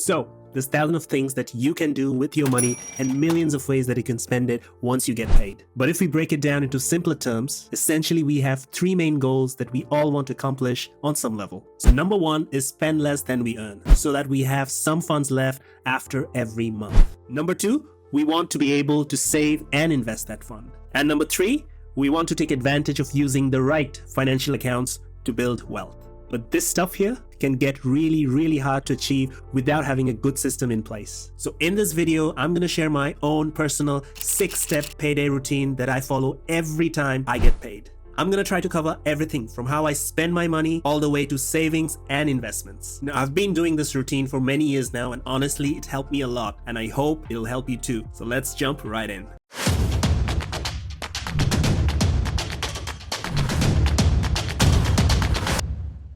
So, there's thousands of things that you can do with your money and millions of ways that you can spend it once you get paid. But if we break it down into simpler terms, essentially we have three main goals that we all want to accomplish on some level. So number one is spend less than we earn so that we have some funds left after every month. Number two, we want to be able to save and invest that fund. And number three, we want to take advantage of using the right financial accounts to build wealth. But this stuff here can get really hard to achieve without having a good system in place. So in this video, I'm going to share my own personal 6-step payday routine that I follow every time I get paid. I'm going to try to cover everything from how I spend my money all the way to savings and investments. Now, I've been doing this routine for many years now, and honestly, it helped me a lot, and I hope it'll help you too. So let's jump right in.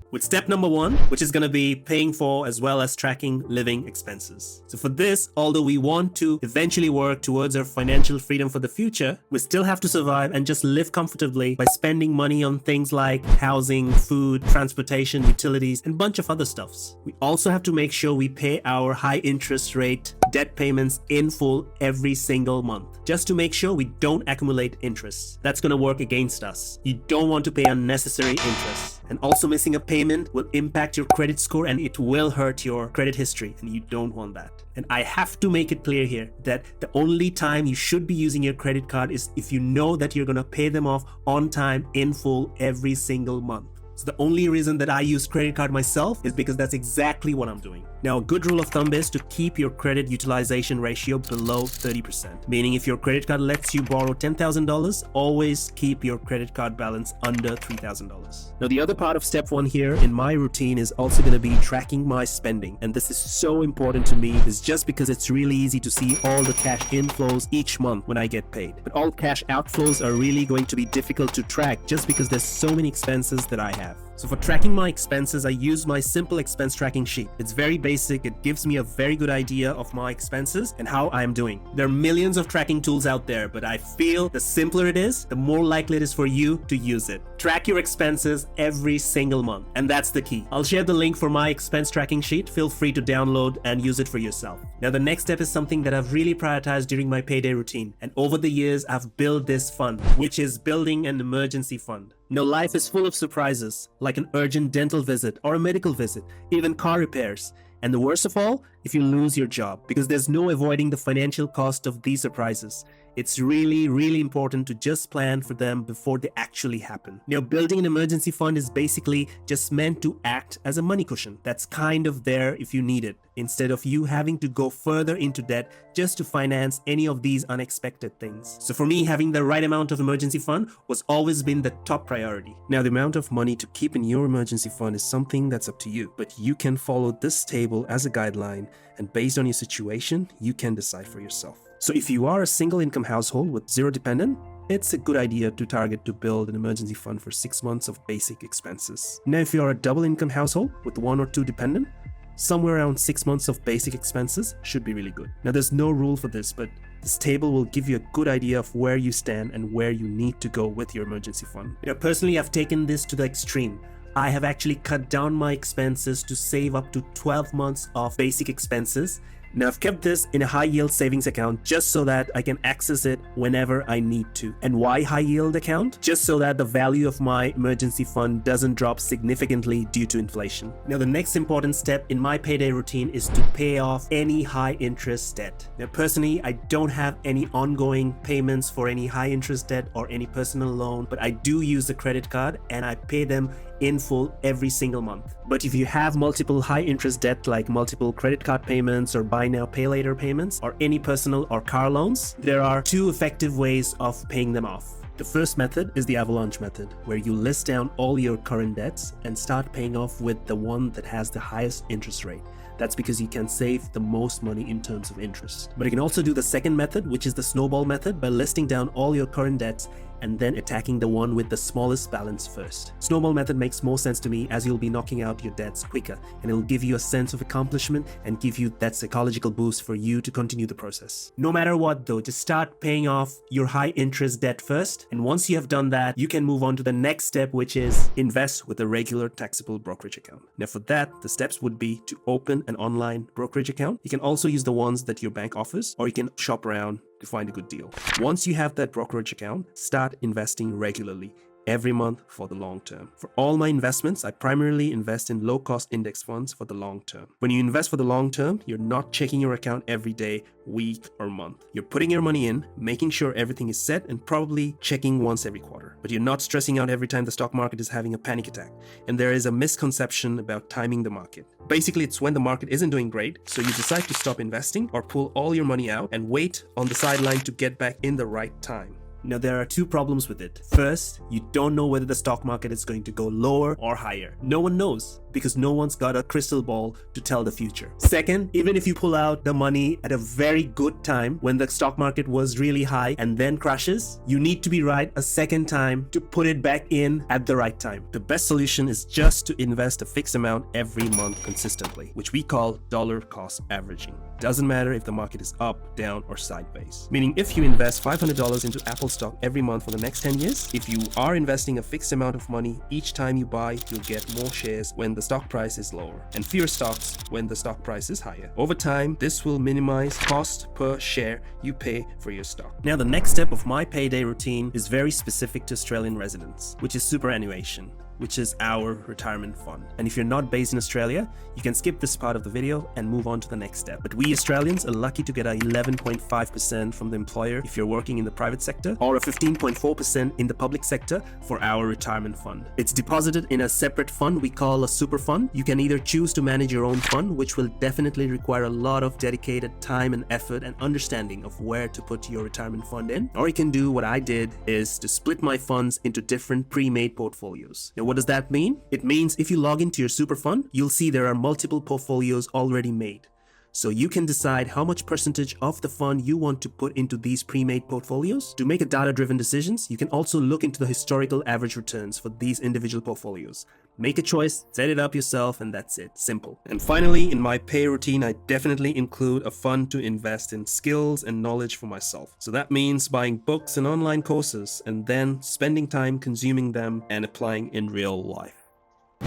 With step number one, which is going to be paying for as well as tracking living expenses. So for this, although we want to eventually work towards our financial freedom for the future, we still have to survive and just live comfortably by spending money on things like housing, food, transportation, utilities, and a bunch of other stuffs. We also have to make sure we pay our high interest rate debt payments in full every single month, just to make sure we don't accumulate interest. That's going to work against us. You don't want to pay unnecessary interest. And also missing a payment will impact your credit score and it will hurt your credit history, and you don't want that. And I have to make it clear here that the only time you should be using your credit card is if you know that you're going to pay them off on time in full every single month. So the only reason that I use credit card myself is because that's exactly what I'm doing. Now, a good rule of thumb is to keep your credit utilization ratio below 30%. Meaning if your credit card lets you borrow $10,000, always keep your credit card balance under $3,000. Now, the other part of step one here in my routine is also going to be tracking my spending. And this is so important to me is just because it's really easy to see all the cash inflows each month when I get paid. But all cash outflows are really going to be difficult to track just because there's so many expenses that I have. So for tracking my expenses, I use my simple expense tracking sheet. It's very basic. It gives me a very good idea of my expenses and how I am doing. There are millions of tracking tools out there, but I feel the simpler it is, the more likely it is for you to use it. Track your expenses every single month, and that's the key. I'll share the link for my expense tracking sheet. Feel free to download and use it for yourself. Now, the next step is something that I've really prioritized during my payday routine. And over the years, I've built this fund, which is building an emergency fund. Now, life is full of surprises, like an urgent dental visit or a medical visit, even car repairs. And the worst of all, if you lose your job, because there's no avoiding the financial cost of these surprises. It's really important to just plan for them before they actually happen. Now, building an emergency fund is basically just meant to act as a money cushion that's kind of there if you need it, instead of you having to go further into debt just to finance any of these unexpected things. So for me, having the right amount of emergency fund was always been the top priority. Now, the amount of money to keep in your emergency fund is something that's up to you, but you can follow this table as a guideline, and based on your situation, you can decide for yourself. So if you are a single income household with zero dependent, it's a good idea to target to build an emergency fund for 6 months of basic expenses. Now, if you are a double income household with 1 or 2 dependent, somewhere around 6 months of basic expenses should be really good. Now, there's no rule for this, but this table will give you a good idea of where you stand and where you need to go with your emergency fund. Personally, I've taken this to the extreme. I have actually cut down my expenses to save up to 12 months of basic expenses. Now, I've kept this in a high yield savings account just so that I can access it whenever I need to. And why high yield account? Just so that the value of my emergency fund doesn't drop significantly due to inflation. Now, the next important step in my payday routine is to pay off any high interest debt. Now, personally, I don't have any ongoing payments for any high interest debt or any personal loan, but I do use the credit card and I pay them in full every single month. But if you have multiple high interest debt like multiple credit card payments or buy now pay later payments or any personal or car loans, there are 2 effective ways of paying them off. The first method is the avalanche method, where you list down all your current debts and start paying off with the one that has the highest interest rate. That's because you can save the most money in terms of interest. But you can also do the second method, which is the snowball method, by listing down all your current debts and then attacking the one with the smallest balance first. Snowball method makes more sense to me, as you'll be knocking out your debts quicker, and it'll give you a sense of accomplishment and give you that psychological boost for you to continue the process. No matter what though, just start paying off your high interest debt first, and once you have done that, you can move on to the next step, which is invest with a regular taxable brokerage account. Now for that, the steps would be to open an online brokerage account. You can also use the ones that your bank offers, or you can shop around to find a good deal. Once you have that brokerage account, start investing regularly every month for the long term. For all my investments, I primarily invest in low-cost index funds for the long term. When you invest for the long term, you're not checking your account every day, week, or month. You're putting your money in, making sure everything is set, and probably checking once every quarter. But you're not stressing out every time the stock market is having a panic attack. And there is a misconception about timing the market. Basically, it's when the market isn't doing great, so you decide to stop investing or pull all your money out and wait on the sideline to get back in the right time. Now, there are two problems with it. First, you don't know whether the stock market is going to go lower or higher. No one knows, because no one's got a crystal ball to tell the future. Second, even if you pull out the money at a very good time when the stock market was really high and then crashes, you need to be right a second time to put it back in at the right time. The best solution is just to invest a fixed amount every month consistently, which we call dollar cost averaging. Doesn't matter if the market is up, down, or sideways. Meaning, if you invest $500 into Apple stock every month for the next 10 years, if you are investing a fixed amount of money each time you buy, you'll get more shares when the stock price is lower and fewer stocks when the stock price is higher. Over time, this will minimize cost per share you pay for your stock. Now, the next step of my payday routine is very specific to Australian residents, which is superannuation, which is our retirement fund. And if you're not based in Australia, you can skip this part of the video and move on to the next step. But we Australians are lucky to get a 11.5% from the employer if you're working in the private sector, or a 15.4% in the public sector for our retirement fund. It's deposited in a separate fund we call a super fund. You can either choose to manage your own fund, which will definitely require a lot of dedicated time and effort and understanding of where to put your retirement fund in, or you can do what I did, is to split my funds into different pre-made portfolios. Now, what does that mean? It means if you log into your super fund, you'll see there are multiple portfolios already made. So you can decide how much percentage of the fund you want to put into these pre-made portfolios. To make a data-driven decisions, you can also look into the historical average returns for these individual portfolios. Make a choice, set it up yourself, and that's it. Simple. And finally, in my pay routine, I definitely include a fund to invest in skills and knowledge for myself. So that means buying books and online courses, and then spending time consuming them and applying in real life.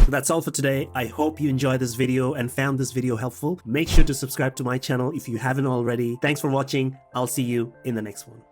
So that's all for today. I hope you enjoyed this video and found this video helpful. Make sure to subscribe to my channel if you haven't already. Thanks for watching. I'll see you in the next one.